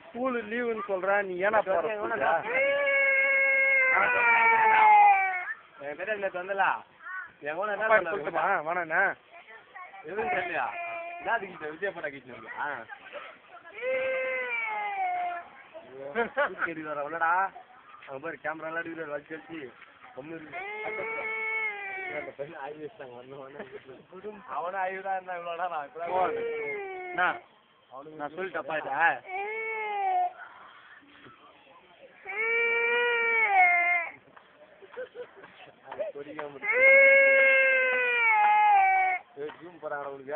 school லீவுன்னு சொல்றேன் நீ ஏன்னா வந்தல வேணாண்ணா எதுவும் தெரியலையா என்னதுக்கிட்ட விஜயப்படா கிட்ட வரடா அவங்க பாரு கேமரா எல்லாம் அடிக்கிறார் வச்சு வச்சு அவனும் ஆய்வுதான் இருந்தா இவ்வளோடா நான் சொல்லிட்டப்பா இத போறாங்க அவனுக்கு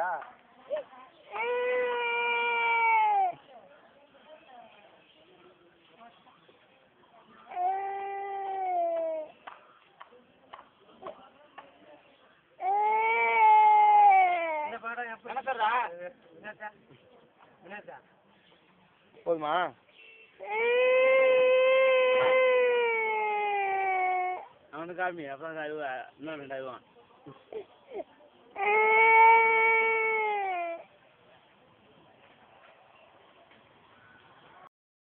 போதுமா அவனுக்கு காமி அப்புறம் இன்னும் 2000